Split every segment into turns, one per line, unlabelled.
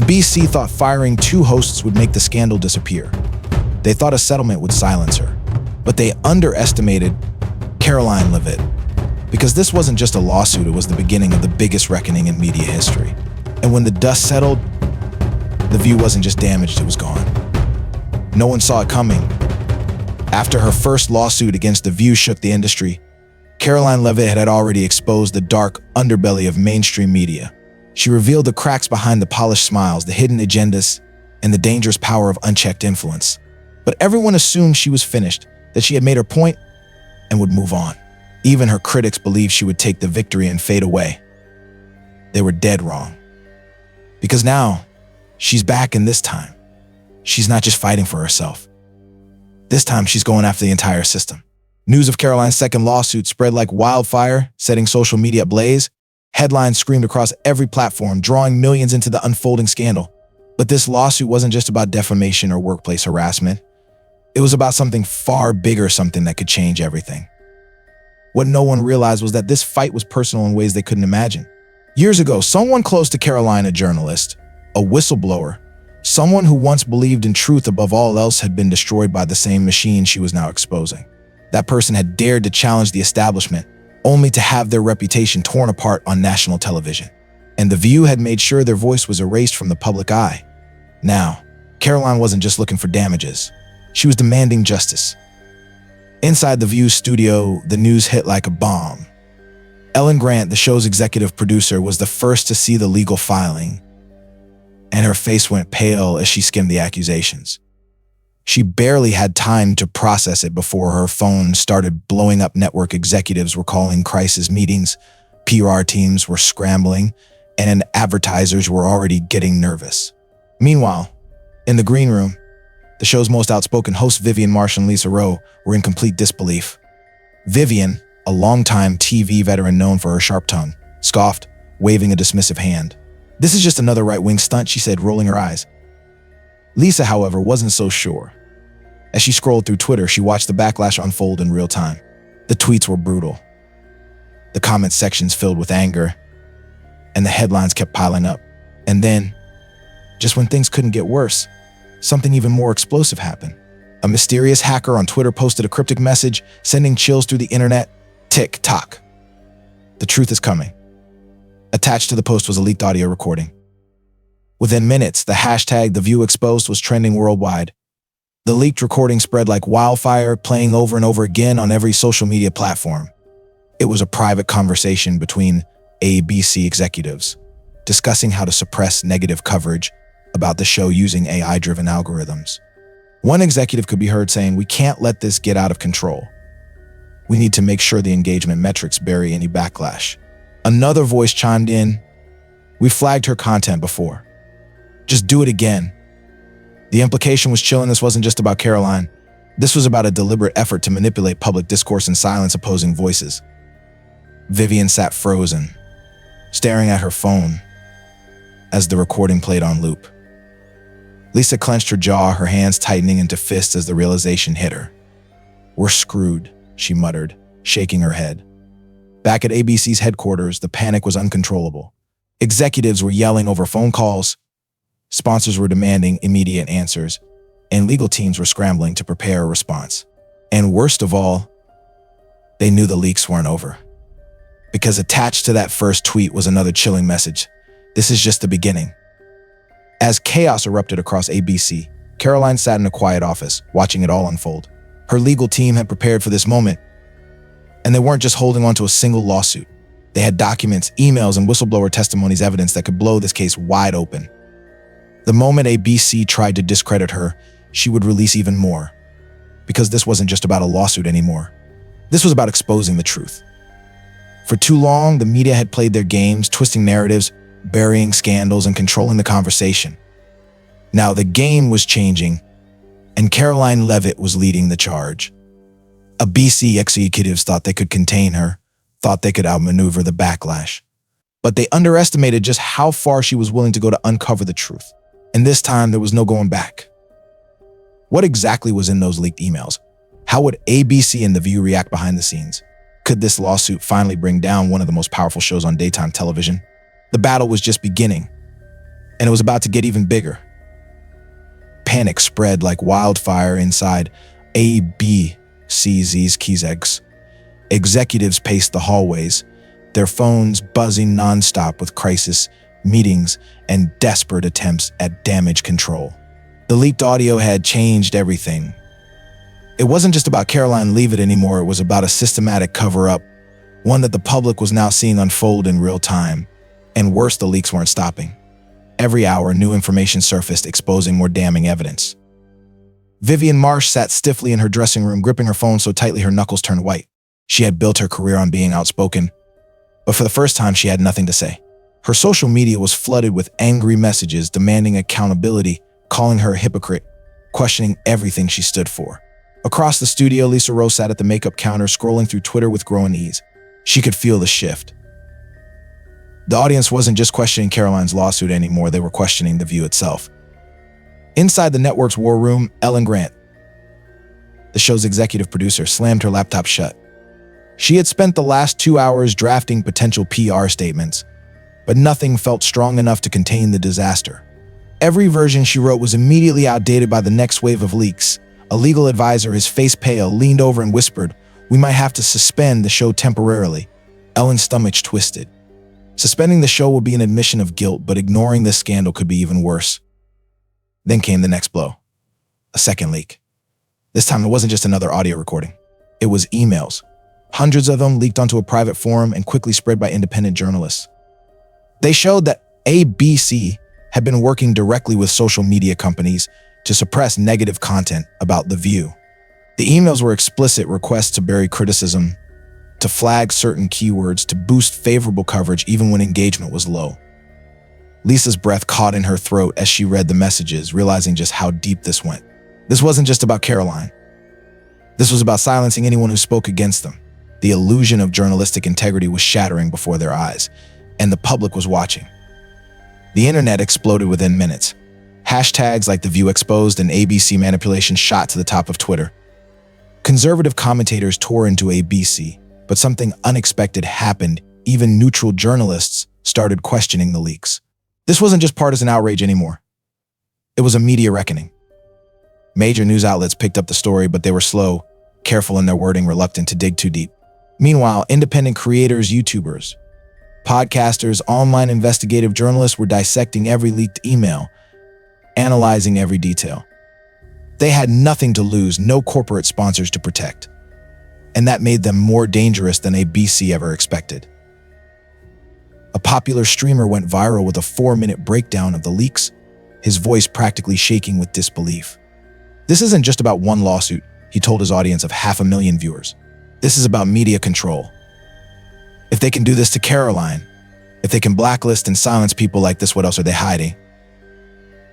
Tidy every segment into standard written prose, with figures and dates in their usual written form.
ABC thought firing 2 hosts would make the scandal disappear. They thought a settlement would silence her. But they underestimated Karoline Leavitt. Because this wasn't just a lawsuit, it was the beginning of the biggest reckoning in media history. And when the dust settled, The View wasn't just damaged, it was gone. No one saw it coming. After her first lawsuit against The View shook the industry, Karoline Leavitt had already exposed the dark underbelly of mainstream media. She revealed the cracks behind the polished smiles, the hidden agendas, and the dangerous power of unchecked influence. But everyone assumed she was finished, that she had made her point and would move on. Even her critics believed she would take the victory and fade away. They were dead wrong. Because now, she's back, and this time, she's not just fighting for herself. This time, she's going after the entire system. News of Karoline's second lawsuit spread like wildfire, setting social media ablaze. Headlines screamed across every platform, drawing millions into the unfolding scandal. But this lawsuit wasn't just about defamation or workplace harassment. It was about something far bigger, something that could change everything. What no one realized was that this fight was personal in ways they couldn't imagine. Years ago, someone close to Karoline, a journalist, a whistleblower, someone who once believed in truth above all else, had been destroyed by the same machine she was now exposing. That person had dared to challenge the establishment, only to have their reputation torn apart on national television. And The View had made sure their voice was erased from the public eye. Now, Karoline wasn't just looking for damages. She was demanding justice. Inside The View's studio, the news hit like a bomb. Ellen Grant, the show's executive producer, was the first to see the legal filing, and her face went pale as she skimmed the accusations. She barely had time to process it before her phone started blowing up. Network executives were calling crisis meetings, PR teams were scrambling, and advertisers were already getting nervous. Meanwhile, in the green room, the show's most outspoken hosts, Vivian Marsh and Lisa Rowe, were in complete disbelief. Vivian, a longtime TV veteran known for her sharp tongue, scoffed, waving a dismissive hand. "This is just another right-wing stunt," she said, rolling her eyes. Lisa, however, wasn't so sure. As she scrolled through Twitter, she watched the backlash unfold in real time. The tweets were brutal. The comment sections filled with anger, and the headlines kept piling up. And then, just when things couldn't get worse, something even more explosive happened. A mysterious hacker on Twitter posted a cryptic message, sending chills through the internet. Tick-tock. The truth is coming. Attached to the post was a leaked audio recording. Within minutes, the hashtag #TheViewExposed was trending worldwide. The leaked recording spread like wildfire, playing over and over again on every social media platform. It was a private conversation between ABC executives, discussing how to suppress negative coverage about the show using AI-driven algorithms. One executive could be heard saying, "We can't let this get out of control. We need to make sure the engagement metrics bury any backlash." Another voice chimed in, "We flagged her content before. Just do it again." The implication was chilling. This wasn't just about Karoline. This was about a deliberate effort to manipulate public discourse and silence opposing voices. Vivian sat frozen, staring at her phone as the recording played on loop. Lisa clenched her jaw, her hands tightening into fists as the realization hit her. "We're screwed," she muttered, shaking her head. Back at ABC's headquarters, the panic was uncontrollable. Executives were yelling over phone calls, sponsors were demanding immediate answers, and legal teams were scrambling to prepare a response. And worst of all, they knew the leaks weren't over. Because attached to that first tweet was another chilling message. "This is just the beginning." As chaos erupted across ABC, Karoline sat in a quiet office, watching it all unfold. Her legal team had prepared for this moment, and they weren't just holding on to a single lawsuit. They had documents, emails, and whistleblower testimonies, evidence that could blow this case wide open. The moment ABC tried to discredit her, she would release even more. Because this wasn't just about a lawsuit anymore. This was about exposing the truth. For too long, the media had played their games, twisting narratives, burying scandals, and controlling the conversation. Now the game was changing, and Karoline Leavitt was leading the charge. ABC executives thought they could contain her, thought they could outmaneuver the backlash. But they underestimated just how far she was willing to go to uncover the truth. And this time, there was no going back. What exactly was in those leaked emails? How would ABC and The View react behind the scenes? Could this lawsuit finally bring down one of the most powerful shows on daytime television? The battle was just beginning. and it was about to get even bigger. Panic spread like wildfire inside ABC's Keysex. Executives paced the hallways, their phones buzzing nonstop with crisis meetings and desperate attempts at damage control. The leaked audio had changed everything. It wasn't just about Karoline Leavitt anymore, it was about a systematic cover-up, one that the public was now seeing unfold in real time. And worse, the leaks weren't stopping. Every hour, new information surfaced, exposing more damning evidence. Vivian Marsh sat stiffly in her dressing room, gripping her phone so tightly her knuckles turned white. She had built her career on being outspoken, but for the first time, she had nothing to say. Her social media was flooded with angry messages demanding accountability, calling her a hypocrite, questioning everything she stood for. Across the studio, Lisa Rose sat at the makeup counter, scrolling through Twitter with growing ease. She could feel the shift. The audience wasn't just questioning Karoline's lawsuit anymore, they were questioning The View itself. Inside the network's war room, Ellen Grant, the show's executive producer, slammed her laptop shut. She had spent the last 2 hours drafting potential PR statements, but nothing felt strong enough to contain the disaster. Every version she wrote was immediately outdated by the next wave of leaks. A legal advisor, his face pale, leaned over and whispered, "We might have to suspend the show temporarily." Ellen's stomach twisted. Suspending the show would be an admission of guilt, but ignoring this scandal could be even worse. Then came the next blow. A second leak. This time it wasn't just another audio recording. It was emails. Hundreds of them leaked onto a private forum and quickly spread by independent journalists. They showed that ABC had been working directly with social media companies to suppress negative content about The View. The emails were explicit requests to bury criticism, to flag certain keywords, to boost favorable coverage even when engagement was low. Lisa's breath caught in her throat as she read the messages, realizing just how deep this went. This wasn't just about Karoline. This was about silencing anyone who spoke against them. The illusion of journalistic integrity was shattering before their eyes, and the public was watching. The internet exploded within minutes. Hashtags like The View Exposed and ABC Manipulation shot to the top of Twitter. Conservative commentators tore into ABC, but something unexpected happened. Even neutral journalists started questioning the leaks. This wasn't just partisan outrage anymore. It was a media reckoning. Major news outlets picked up the story, but they were slow, careful in their wording, reluctant to dig too deep. Meanwhile, independent creators, YouTubers, podcasters, online investigative journalists were dissecting every leaked email, analyzing every detail. They had nothing to lose, no corporate sponsors to protect. And that made them more dangerous than ABC ever expected. A popular streamer went viral with a 4-minute breakdown of the leaks, his voice practically shaking with disbelief. "This isn't just about one lawsuit," he told his audience of 500,000 viewers. "This is about media control. If they can do this to Karoline, if they can blacklist and silence people like this, what else are they hiding?"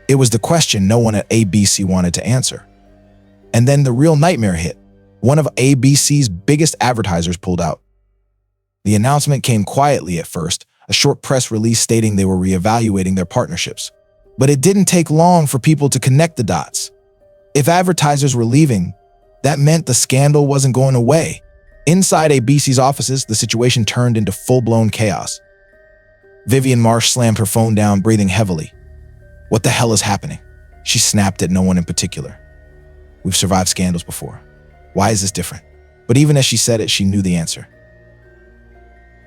It was the question no one at ABC wanted to answer. And then the real nightmare hit. One of ABC's biggest advertisers pulled out. The announcement came quietly at first, a short press release stating they were reevaluating their partnerships. But it didn't take long for people to connect the dots. If advertisers were leaving, that meant the scandal wasn't going away. Inside ABC's offices, the situation turned into full-blown chaos. Vivian Marsh slammed her phone down, breathing heavily. "What the hell is happening?" She snapped at no one in particular. "We've survived scandals before. Why is this different?" But even as she said it, she knew the answer.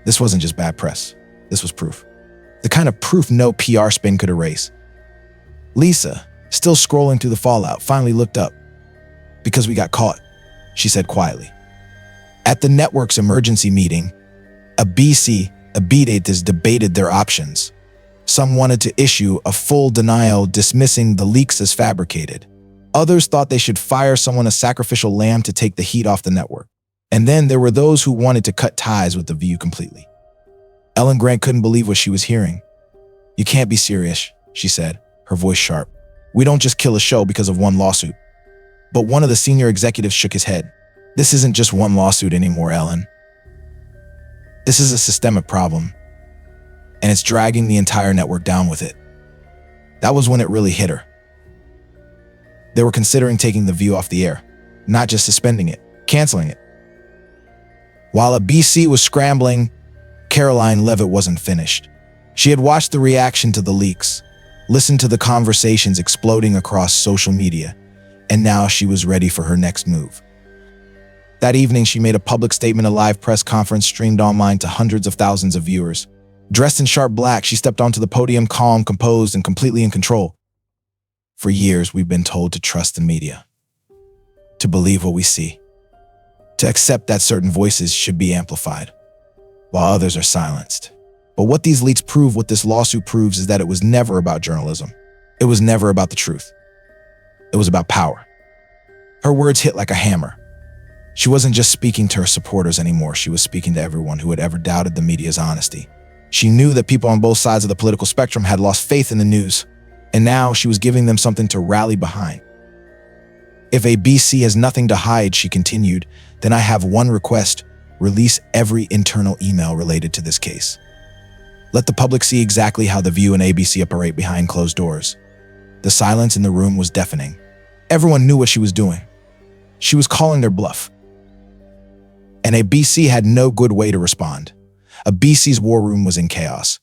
This wasn't just bad press. This was proof. The kind of proof no PR spin could erase. Lisa, still scrolling through the fallout, finally looked up. "Because we got caught," she said quietly. At the network's emergency meeting, ABC debated their options. Some wanted to issue a full denial, dismissing the leaks as fabricated. Others thought they should fire someone, a sacrificial lamb, to take the heat off the network. And then there were those who wanted to cut ties with The View completely. Ellen Grant couldn't believe what she was hearing. "You can't be serious," she said, her voice sharp. "We don't just kill a show because of one lawsuit." But one of the senior executives shook his head. "This isn't just one lawsuit anymore, Ellen. This is a systemic problem, and it's dragging the entire network down with it." That was when it really hit her. They were considering taking The View off the air, not just suspending it, canceling it. While ABC was scrambling, Karoline Leavitt wasn't finished. She had watched the reaction to the leaks, listened to the conversations exploding across social media, and now she was ready for her next move. That evening, she made a public statement, a live press conference streamed online to hundreds of thousands of viewers. Dressed in sharp black, she stepped onto the podium, calm, composed, and completely in control. For years, we've been told to trust the media, to believe what we see, to accept that certain voices should be amplified, while others are silenced. But what these leaks prove, what this lawsuit proves, is that it was never about journalism. It was never about the truth. It was about power. Her words hit like a hammer. She wasn't just speaking to her supporters anymore. She was speaking to everyone who had ever doubted the media's honesty. She knew that people on both sides of the political spectrum had lost faith in the news, and now she was giving them something to rally behind. If ABC has nothing to hide, she continued, then I have one request: release every internal email related to this case. Let the public see exactly how The View and ABC operate behind closed doors. The silence in the room was deafening. Everyone knew what she was doing. She was calling their bluff. And ABC had no good way to respond. ABC's war room was in chaos.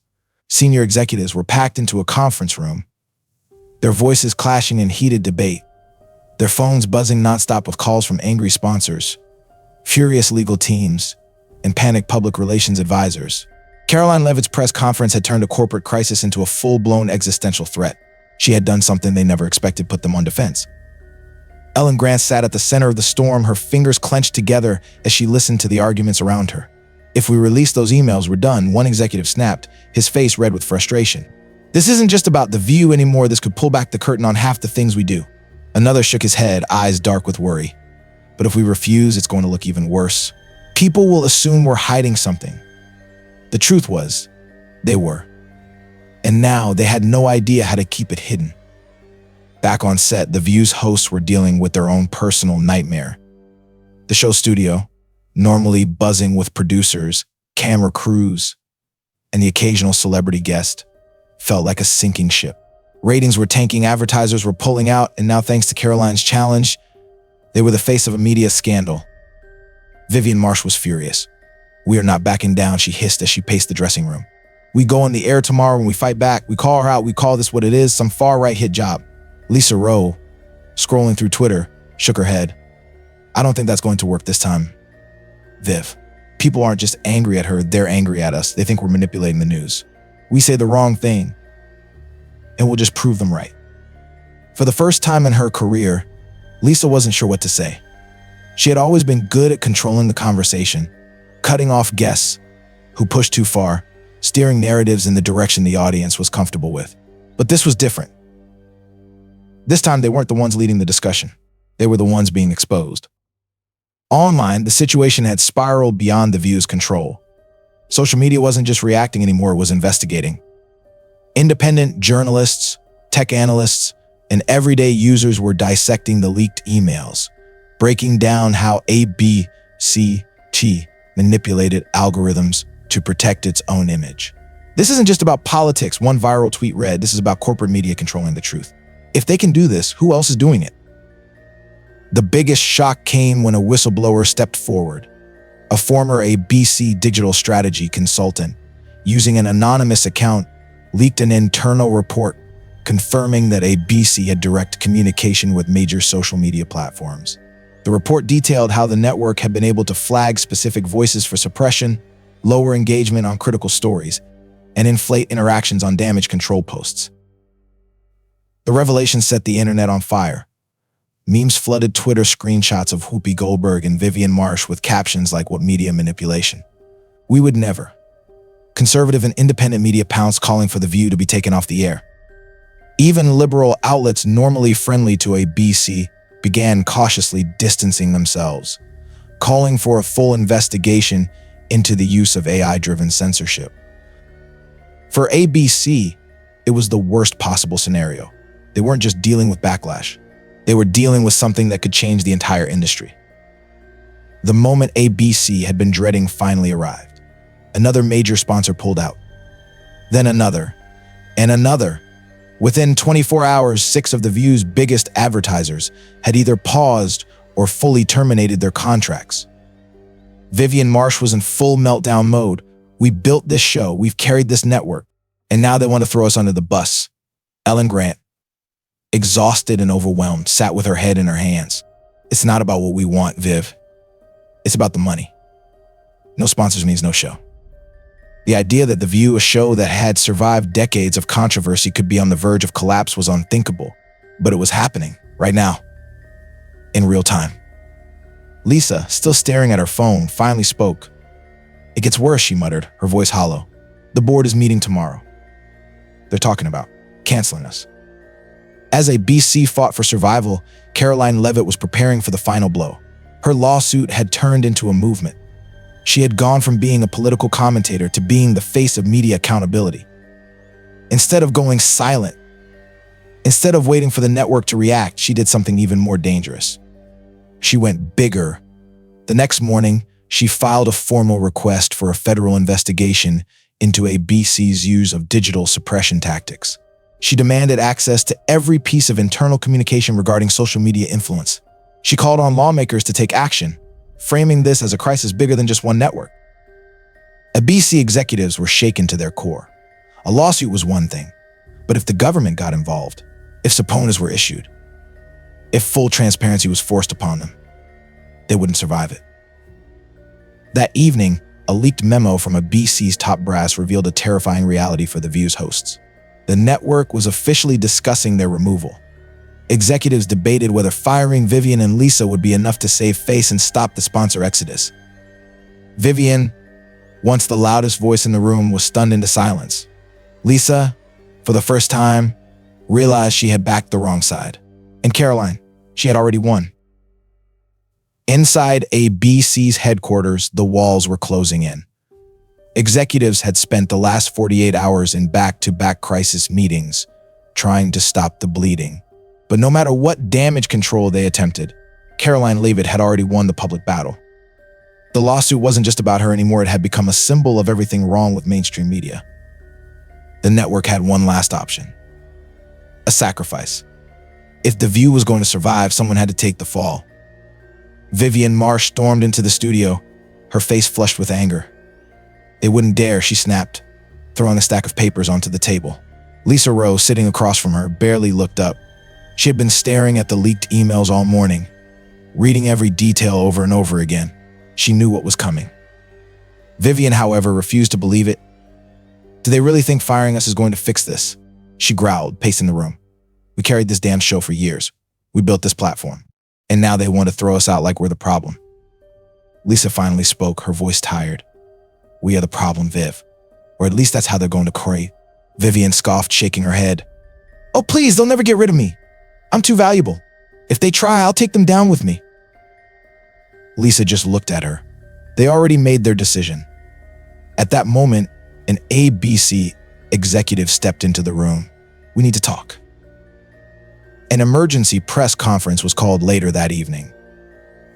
Senior executives were packed into a conference room, their voices clashing in heated debate, their phones buzzing nonstop with calls from angry sponsors, furious legal teams, and panicked public relations advisors. Karoline Leavitt's press conference had turned a corporate crisis into a full-blown existential threat. She had done something they never expected, put them on defense. Ellen Grant sat at the center of the storm, her fingers clenched together as she listened to the arguments around her. If we released those emails, we're done, one executive snapped, his face red with frustration. This isn't just about The View anymore. This could pull back the curtain on half the things we do. Another shook his head, eyes dark with worry. But if we refuse, it's going to look even worse. People will assume we're hiding something. The truth was, they were. And now they had no idea how to keep it hidden. Back on set, The View's hosts were dealing with their own personal nightmare. The show studio, normally buzzing with producers, camera crews, and the occasional celebrity guest, felt like a sinking ship. Ratings were tanking, advertisers were pulling out, and now thanks to Karoline's challenge, they were the face of a media scandal. Vivian Marsh was furious. "We are not backing down," she hissed as she paced the dressing room. "We go on the air tomorrow and we fight back. We call her out. We call this what it is, some far-right hit job." Lisa Rowe, scrolling through Twitter, shook her head. "I don't think that's going to work this time, Viv. People aren't just angry at her, they're angry at us. They think we're manipulating the news. We say the wrong thing, and we'll just prove them right." For the first time in her career, Lisa wasn't sure what to say. She had always been good at controlling the conversation, cutting off guests who pushed too far, steering narratives in the direction the audience was comfortable with. But this was different. This time, they weren't the ones leading the discussion. They were the ones being exposed. Online, the situation had spiraled beyond The View's control. Social media wasn't just reacting anymore, it was investigating. Independent journalists, tech analysts, and everyday users were dissecting the leaked emails, breaking down how ABCT manipulated algorithms to protect its own image. This isn't just about politics, one viral tweet read. This is about corporate media controlling the truth. If they can do this, who else is doing it? The biggest shock came when a whistleblower stepped forward. A former ABC digital strategy consultant, using an anonymous account, leaked an internal report confirming that ABC had direct communication with major social media platforms. The report detailed how the network had been able to flag specific voices for suppression, lower engagement on critical stories, and inflate interactions on damage control posts. The revelation set the internet on fire. Memes flooded Twitter, screenshots of Whoopi Goldberg and Vivian Marsh with captions like, "What media manipulation? We would never." Conservative and independent media pounced, calling for The View to be taken off the air. Even liberal outlets normally friendly to ABC began cautiously distancing themselves, calling for a full investigation into the use of AI-driven censorship. For ABC, it was the worst possible scenario. They weren't just dealing with backlash. They were dealing with something that could change the entire industry. The moment ABC had been dreading finally arrived. Another major sponsor pulled out. Then another, and another. Within 24 hours, 6 of The View's biggest advertisers had either paused or fully terminated their contracts. Vivian Marsh was in full meltdown mode. "We built this show, we've carried this network, and now they want to throw us under the bus." Ellen Grant, exhausted and overwhelmed, sat with her head in her hands. It's not about what we want, Viv. It's about the money. No sponsors means no show. The idea that The View, a show that had survived decades of controversy, could be on the verge of collapse was unthinkable, but it was happening right now, in real time. Lisa, still staring at her phone, finally spoke. "It gets worse," she muttered, her voice hollow. "The board is meeting tomorrow. They're talking about canceling us." As ABC fought for survival, Karoline Leavitt was preparing for the final blow. Her lawsuit had turned into a movement. She had gone from being a political commentator to being the face of media accountability. Instead of going silent, instead of waiting for the network to react, she did something even more dangerous. She went bigger. The next morning, she filed a formal request for a federal investigation into ABC's use of digital suppression tactics. She demanded access to every piece of internal communication regarding social media influence. She called on lawmakers to take action, framing this as a crisis bigger than just one network. ABC executives were shaken to their core. A lawsuit was one thing, but if the government got involved, if subpoenas were issued, if full transparency was forced upon them, they wouldn't survive it. That evening, a leaked memo from ABC's top brass revealed a terrifying reality for The View's hosts. The network was officially discussing their removal. Executives debated whether firing Vivian and Lisa would be enough to save face and stop the sponsor exodus. Vivian, once the loudest voice in the room, was stunned into silence. Lisa, for the first time, realized she had backed the wrong side. And Karoline, she had already won. Inside ABC's headquarters, the walls were closing in. Executives had spent the last 48 hours in back-to-back crisis meetings, trying to stop the bleeding. But no matter what damage control they attempted, Karoline Leavitt had already won the public battle. The lawsuit wasn't just about her anymore, it had become a symbol of everything wrong with mainstream media. The network had one last option. A sacrifice. If The View was going to survive, someone had to take the fall. Vivian Marsh stormed into the studio, her face flushed with anger. "They wouldn't dare," she snapped, throwing a stack of papers onto the table. Lisa Rose, sitting across from her, barely looked up. She had been staring at the leaked emails all morning, reading every detail over and over again. She knew what was coming. Vivian, however, refused to believe it. "Do they really think firing us is going to fix this?" she growled, pacing the room. "We carried this damn show for years. We built this platform. And now they want to throw us out like we're the problem." Lisa finally spoke, her voice tired. "We are the problem, Viv. Or at least that's how they're going to create." Vivian scoffed, shaking her head. "Oh, please, they'll never get rid of me. I'm too valuable. If they try, I'll take them down with me." Lisa just looked at her. They already made their decision. At that moment, an ABC executive stepped into the room. "We need to talk." An emergency press conference was called later that evening.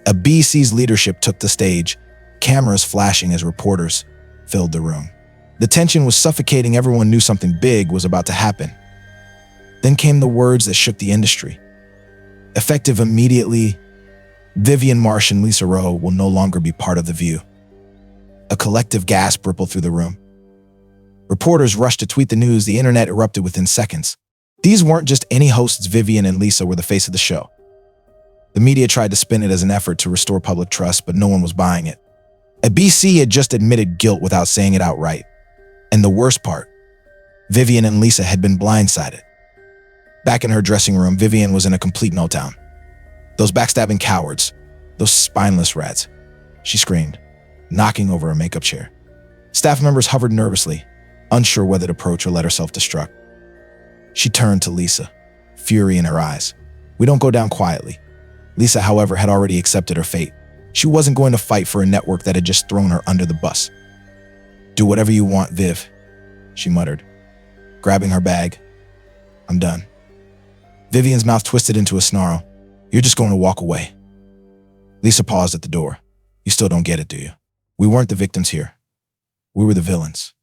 ABC's leadership took the stage, cameras flashing as reporters filled the room. The tension was suffocating. Everyone knew something big was about to happen. Then came the words that shook the industry. Effective immediately, Vivian Marsh and Lisa Rowe will no longer be part of The View. A collective gasp rippled through the room. Reporters rushed to tweet the news. The internet erupted within seconds. These weren't just any hosts. Vivian and Lisa were the face of the show. The media tried to spin it as an effort to restore public trust, but no one was buying it. ABC had just admitted guilt without saying it outright. And the worst part, Vivian and Lisa had been blindsided. Back in her dressing room, Vivian was in a complete meltdown. "Those backstabbing cowards, those spineless rats," she screamed, knocking over a makeup chair. Staff members hovered nervously, unsure whether to approach or let herself destruct. She turned to Lisa, fury in her eyes. "We don't go down quietly." Lisa, however, had already accepted her fate. She wasn't going to fight for a network that had just thrown her under the bus. "Do whatever you want, Viv," she muttered, grabbing her bag. "I'm done." Vivian's mouth twisted into a snarl. "You're just going to walk away." Lisa paused at the door. "You still don't get it, do you? We weren't the victims here. We were the villains."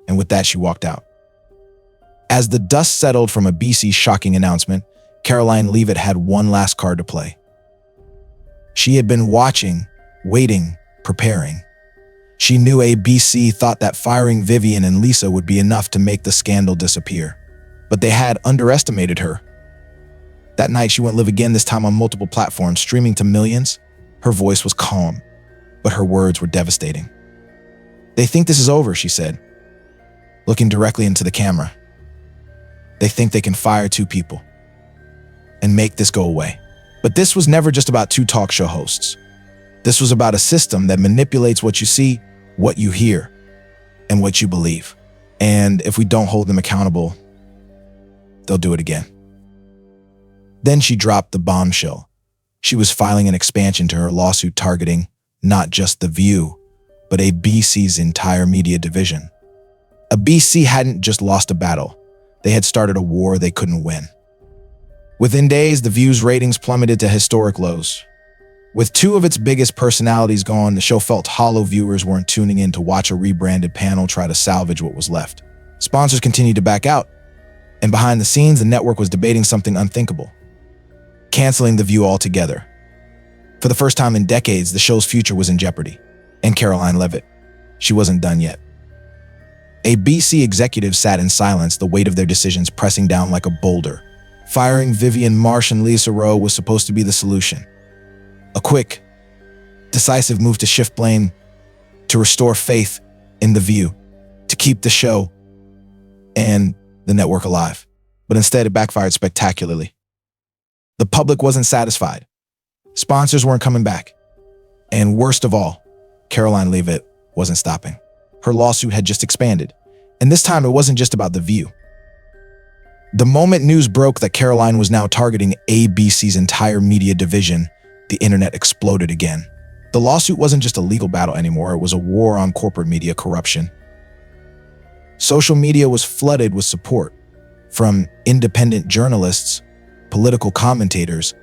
And with that, she walked out. As the dust settled from ABC's shocking announcement, Karoline Leavitt had one last card to play. She had been watching, waiting, preparing. She knew ABC thought that firing Vivian and Lisa would be enough to make the scandal disappear. but they had underestimated her. That night, she went live again, this time on multiple platforms, streaming to millions. Her voice was calm, but her words were devastating. "They think this is over," she said, looking directly into the camera. "They think they can fire 2 people and make this go away." But this was never just about 2 talk show hosts. This was about a system that manipulates what you see, what you hear, and what you believe. And if we don't hold them accountable, they'll do it again. Then she dropped the bombshell. She was filing an expansion to her lawsuit targeting not just The View, but ABC's entire media division. ABC hadn't just lost a battle. They had started a war they couldn't win. Within days, The View's ratings plummeted to historic lows. With 2 of its biggest personalities gone, the show felt hollow. Viewers weren't tuning in to watch a rebranded panel try to salvage what was left. Sponsors continued to back out, and behind the scenes, the network was debating something unthinkable: canceling The View altogether. For the first time in decades, the show's future was in jeopardy. And Karoline Leavitt, she wasn't done yet. ABC executives sat in silence, the weight of their decisions pressing down like a boulder. Firing Vivian Marsh and Lisa Rowe was supposed to be the solution. A quick, decisive move to shift blame, to restore faith in The View, to keep the show and the network alive. But instead, it backfired spectacularly. The public wasn't satisfied. Sponsors weren't coming back. And worst of all, Karoline Leavitt wasn't stopping. Her lawsuit had just expanded. And this time, it wasn't just about The View. The moment news broke that Karoline was now targeting ABC's entire media division, the internet exploded again. The lawsuit wasn't just a legal battle anymore, it was a war on corporate media corruption. Social media was flooded with support from independent journalists, political commentators,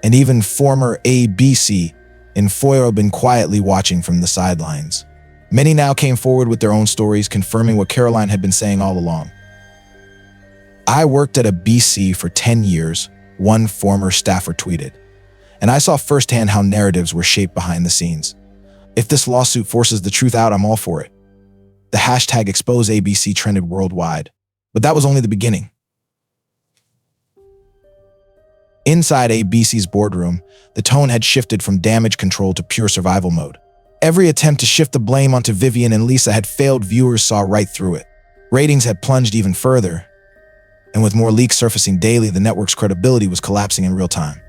and even former ABC info had been quietly watching from the sidelines. Many now came forward with their own stories, confirming what Karoline had been saying all along. "I worked at a BC for 10 years, one former staffer tweeted, and I saw firsthand how narratives were shaped behind the scenes. If this lawsuit forces the truth out, I'm all for it." The hashtag #ExposeABC trended worldwide, but that was only the beginning. Inside ABC's boardroom, the tone had shifted from damage control to pure survival mode. Every attempt to shift the blame onto Vivian and Lisa had failed. Viewers saw right through it. Ratings had plunged even further, and with more leaks surfacing daily, the network's credibility was collapsing in real time.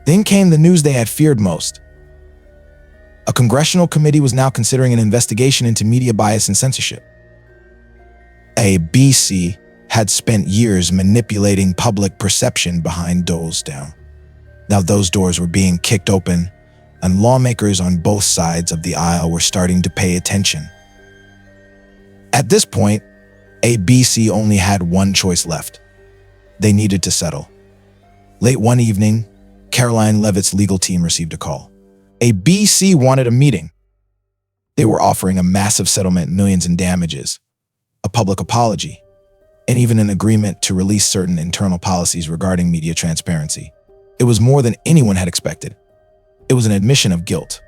Then came the news they had feared most. A congressional committee was now considering an investigation into media bias and censorship. ABC had spent years manipulating public perception behind doors down. Now those doors were being kicked open, and lawmakers on both sides of the aisle were starting to pay attention. At this point, ABC only had one choice left. They needed to settle. Late one evening, Karoline Leavitt's legal team received a call. ABC wanted a meeting. They were offering a massive settlement, millions in damages, a public apology, and even an agreement to release certain internal policies regarding media transparency. It was more than anyone had expected. It was an admission of guilt.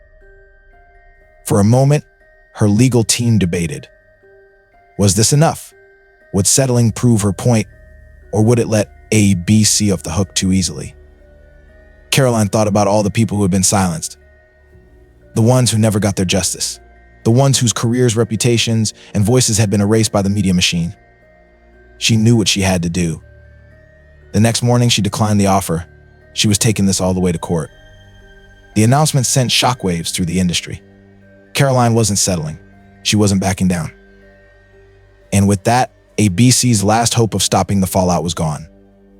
For a moment, her legal team debated. Was this enough? Would settling prove her point, or would it let ABC off the hook too easily? Karoline thought about all the people who had been silenced. The ones who never got their justice. The ones whose careers, reputations, and voices had been erased by the media machine. She knew what she had to do. The next morning, she declined the offer. She was taking this all the way to court. The announcement sent shockwaves through the industry. Karoline wasn't settling. She wasn't backing down. And with that, ABC's last hope of stopping the fallout was gone.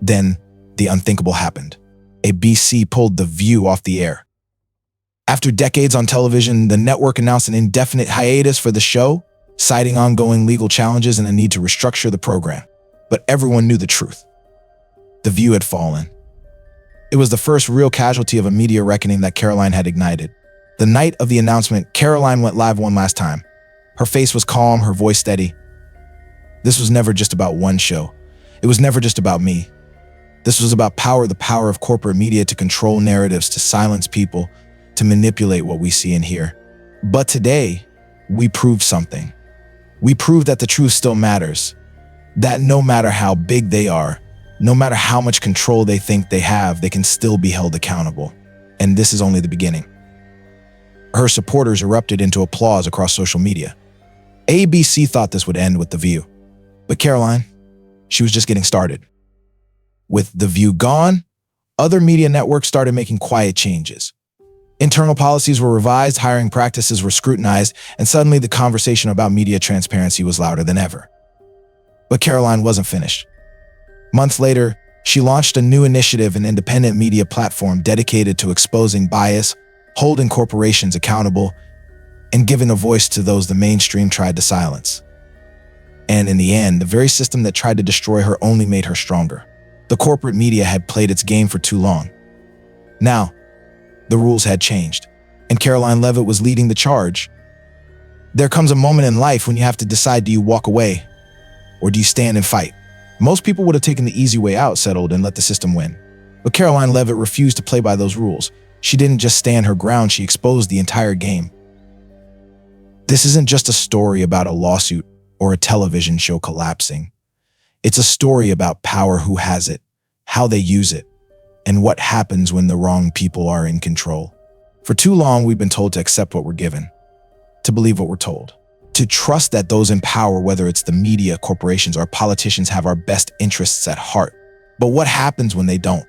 Then, the unthinkable happened. ABC pulled The View off the air. After decades on television, the network announced an indefinite hiatus for the show, citing ongoing legal challenges and a need to restructure the program. But everyone knew the truth. The View had fallen. It was the first real casualty of a media reckoning that Karoline had ignited. The night of the announcement, Karoline went live one last time. Her face was calm, her voice steady. This was never just about one show. It was never just about me. This was about power, the power of corporate media to control narratives, to silence people, to manipulate what we see and hear. But today, we proved something. We proved that the truth still matters, That no matter how big they are, no matter how much control they think they have, they can still be held accountable. And this is only the beginning. Her supporters erupted into applause across social media. ABC thought this would end with The View. But Karoline, she was just getting started. With The View gone, other media networks started making quiet changes. Internal policies were revised, hiring practices were scrutinized, and suddenly the conversation about media transparency was louder than ever. But Karoline wasn't finished. Months later, she launched a new initiative, an independent media platform dedicated to exposing bias, holding corporations accountable, and giving a voice to those the mainstream tried to silence. And in the end, the very system that tried to destroy her only made her stronger. The corporate media had played its game for too long. Now, the rules had changed, and Karoline Leavitt was leading the charge. There comes a moment in life when you have to decide, do you walk away or do you stand and fight? Most people would have taken the easy way out, settled, and let the system win. But Karoline Leavitt refused to play by those rules. She didn't just stand her ground, she exposed the entire game. This isn't just a story about a lawsuit or a television show collapsing. It's a story about power, who has it, how they use it, and what happens when the wrong people are in control. For too long, we've been told to accept what we're given, to believe what we're told, to trust that those in power, whether it's the media, corporations, or politicians, have our best interests at heart. But what happens when they don't?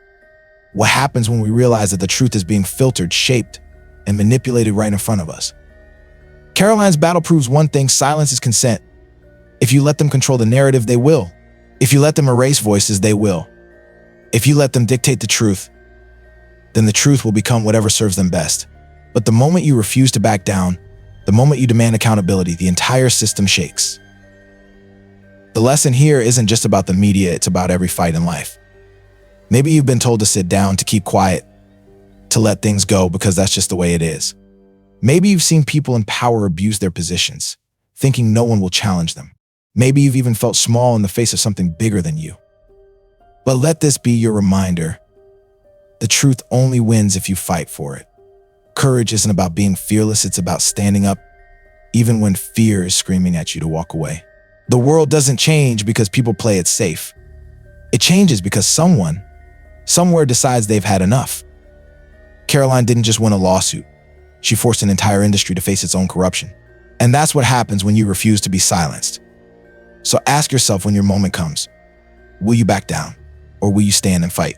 What happens when we realize that the truth is being filtered, shaped, and manipulated right in front of us? Karoline's battle proves one thing: silence is consent. If you let them control the narrative, they will. If you let them erase voices, they will. If you let them dictate the truth, then the truth will become whatever serves them best. But the moment you refuse to back down, the moment you demand accountability, the entire system shakes. The lesson here isn't just about the media, it's about every fight in life. Maybe you've been told to sit down, to keep quiet, to let things go because that's just the way it is. Maybe you've seen people in power abuse their positions, thinking no one will challenge them. Maybe you've even felt small in the face of something bigger than you. But let this be your reminder: the truth only wins if you fight for it. Courage isn't about being fearless, it's about standing up, even when fear is screaming at you to walk away. The world doesn't change because people play it safe. It changes because someone, somewhere decides they've had enough. Karoline didn't just win a lawsuit. She forced an entire industry to face its own corruption. And that's what happens when you refuse to be silenced. So ask yourself, when your moment comes, will you back down or will you stand and fight?